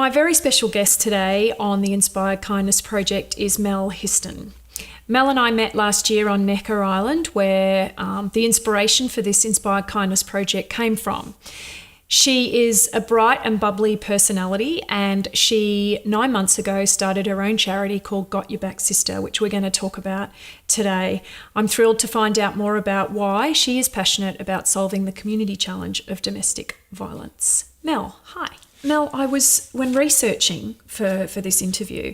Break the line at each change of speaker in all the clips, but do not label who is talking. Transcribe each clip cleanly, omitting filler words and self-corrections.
My very special guest today on the Inspired Kindness Project is Mel Histon. Mel and I met last year on Necker Island, where the inspiration for this Inspired Kindness Project came from. She is a bright and bubbly personality, and she 9 months ago started her own charity called Got Your Back, Sista, which we're going to talk about today. I'm thrilled to find out more about why she is passionate about solving the community challenge of domestic violence. Mel, hi. Mel, when researching for this interview,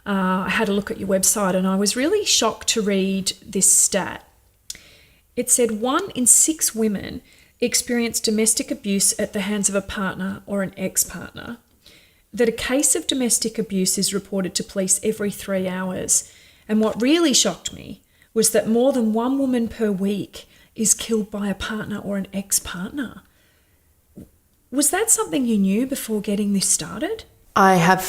I had a look at your website and I was really shocked to read this stat. It said 1 in 6 women experience domestic abuse at the hands of a partner or an ex-partner, that a case of domestic abuse is reported to police every 3 hours. And what really shocked me was that more than 1 woman per week is killed by a partner or an ex-partner. Was that something you knew before getting this started?
I have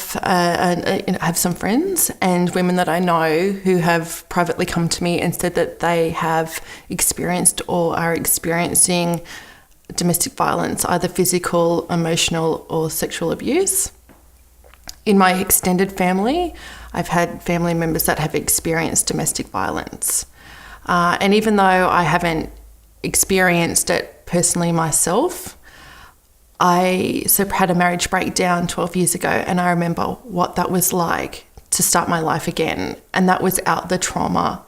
some friends and women that I know who have privately come to me and said that they have experienced or are experiencing domestic violence, either physical, emotional, or sexual abuse. In my extended family, I've had family members that have experienced domestic violence. And even though I haven't experienced it personally myself, I had a marriage breakdown 12 years ago, and I remember what that was like to start my life again. And that was out the trauma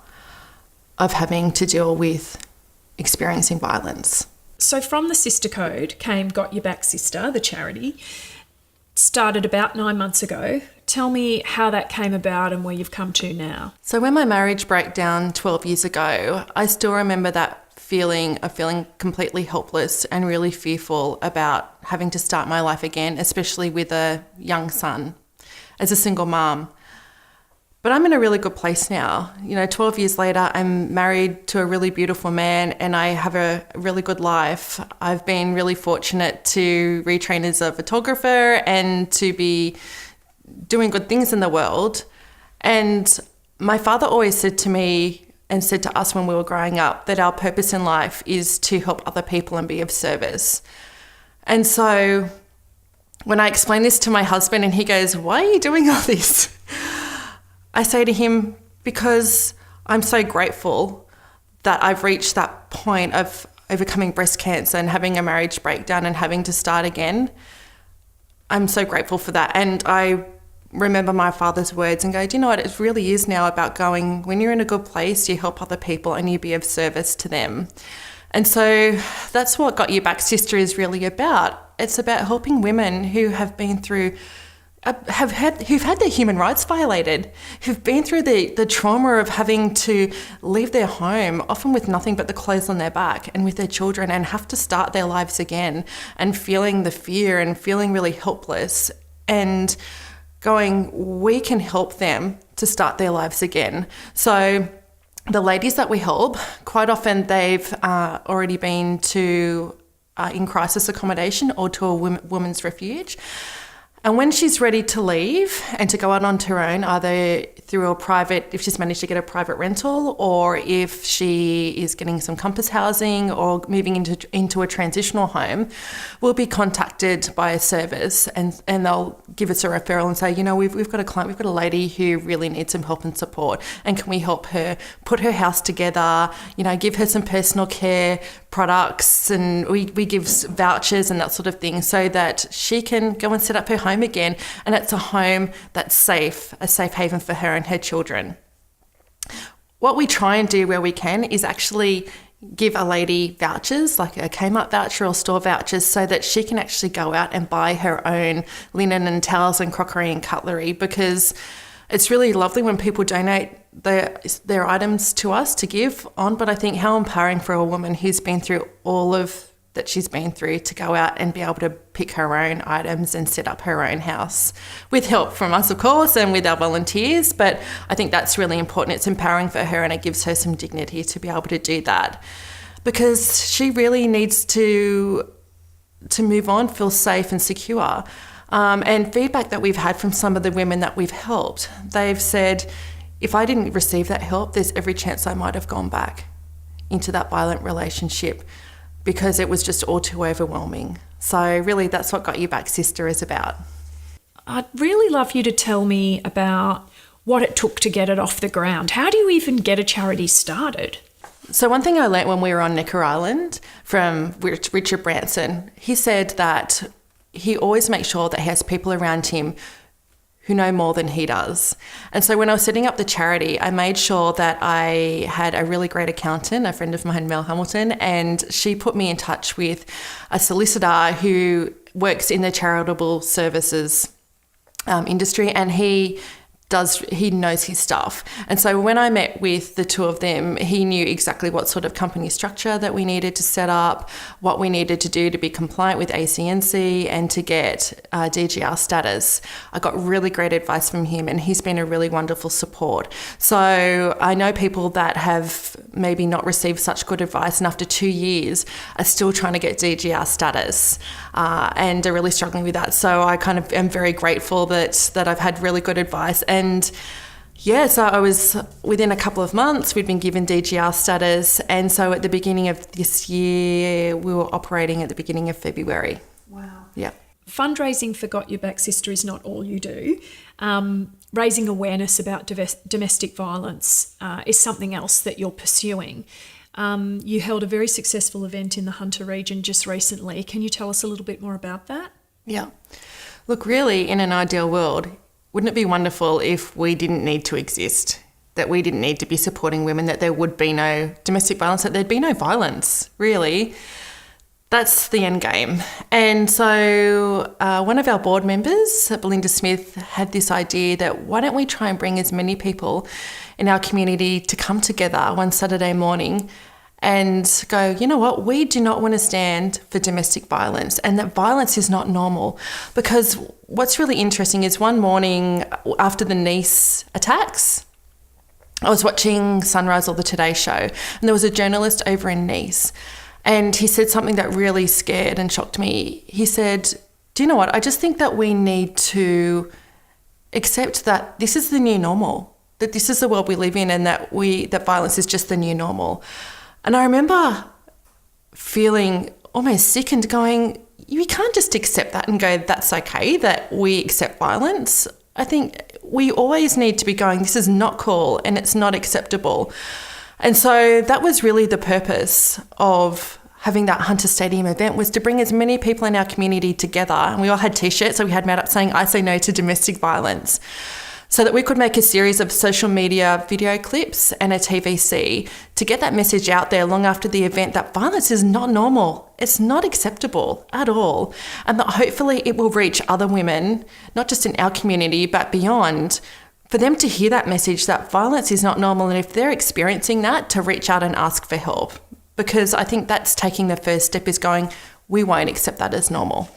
of having to deal with experiencing violence.
So from the Sister Code came Got Your Back, Sista, the charity. Started about 9 months ago. Tell me how that came about and where you've come to now.
So when my marriage broke down 12 years ago, I still remember that feeling completely helpless and really fearful about having to start my life again, especially with a young son, as a single mom. But I'm in a really good place now. 12 years later, I'm married to a really beautiful man and I have a really good life. I've been really fortunate to retrain as a photographer and to be doing good things in the world. And my father always said to me, and said to us when we were growing up, that our purpose in life is to help other people and be of service. And so when I explain this to my husband and he goes, "Why are you doing all this?" I say to him, because I'm so grateful that I've reached that point of overcoming breast cancer and having a marriage breakdown and having to start again. I'm so grateful for that. And I remember my father's words and go, "Do you know what? It really is now about going, when you're in a good place, you help other people and you be of service to them." And so that's what Got Your Back, Sista is really about. It's about helping women who have been through, who've had their human rights violated, who've been through the trauma of having to leave their home, often with nothing but the clothes on their back and with their children, and have to start their lives again, and feeling the fear and feeling really helpless, and going, we can help them to start their lives again. So the ladies that we help, quite often they've already been to in crisis accommodation or to a women's refuge. And when she's ready to leave and to go out on her own, either through a private, if she's managed to get a private rental, or if she is getting some compass housing or moving into a transitional home, we'll be contacted by a service and they'll give us a referral and say, we've got a client, we've got a lady who really needs some help and support, and can we help her put her house together, give her some personal care products, and we give vouchers and that sort of thing, so that she can go and set up her home again, and it's a home that's safe, a safe haven for her and her children. What we try and do where we can is actually give a lady vouchers, like a Kmart voucher or store vouchers, so that she can actually go out and buy her own linen and towels and crockery and cutlery, because it's really lovely when people donate their items to us to give on, but I think how empowering for a woman who's been through all of that she's been through to go out and be able to pick her own items and set up her own house, with help from us, of course, and with our volunteers. But I think that's really important. It's empowering for her, and it gives her some dignity to be able to do that, because she really needs to move on, feel safe and secure. And feedback that we've had from some of the women that we've helped, they've said, if I didn't receive that help, there's every chance I might have gone back into that violent relationship, because it was just all too overwhelming. So really, that's what Got Your Back, Sista is about.
I'd really love you to tell me about what it took to get it off the ground. How do you even get a charity started?
So one thing I learnt when we were on Necker Island from Richard Branson, he said that he always makes sure that he has people around him who know more than he does. And so when I was setting up the charity, I made sure that I had a really great accountant, a friend of mine, Mel Hamilton, and she put me in touch with a solicitor who works in the charitable services industry, and he knows his stuff. And so when I met with the two of them, he knew exactly what sort of company structure that we needed to set up, what we needed to do to be compliant with ACNC and to get DGR status. I got really great advice from him, and he's been a really wonderful support. So I know people that have maybe not received such good advice, and after 2 years are still trying to get DGR status and are really struggling with that. So I kind of am very grateful that I've had really good advice. And yeah, so I was within a couple of months, we'd been given DGR status. And so at the beginning of this year, we were operating at the beginning of February.
Wow.
Yeah.
Fundraising for Got Your Back Sister is not all you do. Raising awareness about domestic violence is something else that you're pursuing. You held a very successful event in the Hunter region just recently. Can you tell us a little bit more about that?
Yeah. Look, really, in an ideal world, wouldn't it be wonderful if we didn't need to exist, that we didn't need to be supporting women, that there would be no domestic violence, that there'd be no violence, really? That's the end game. And so one of our board members, Belinda Smith, had this idea that why don't we try and bring as many people in our community to come together one Saturday morning and go, you know what, we do not want to stand for domestic violence, and that violence is not normal. Because what's really interesting is one morning after the Nice attacks, I was watching Sunrise or the Today Show, and there was a journalist over in Nice, and he said something that really scared and shocked me. He said, do you know what, I just think that we need to accept that this is the new normal, that this is the world we live in, and that violence is just the new normal. And I remember feeling almost sick and going, you can't just accept that and go, that's okay, that we accept violence. I think we always need to be going, this is not cool and it's not acceptable. And so that was really the purpose of having that Hunter Stadium event, was to bring as many people in our community together. And we all had T-shirts, so we had made up saying, I say no to domestic violence, so that we could make a series of social media video clips and a TVC to get that message out there long after the event that violence is not normal. It's not acceptable at all. And that hopefully it will reach other women, not just in our community, but beyond, for them to hear that message that violence is not normal. And if they're experiencing that, to reach out and ask for help. Because I think that's taking the first step, is going, we won't accept that as normal.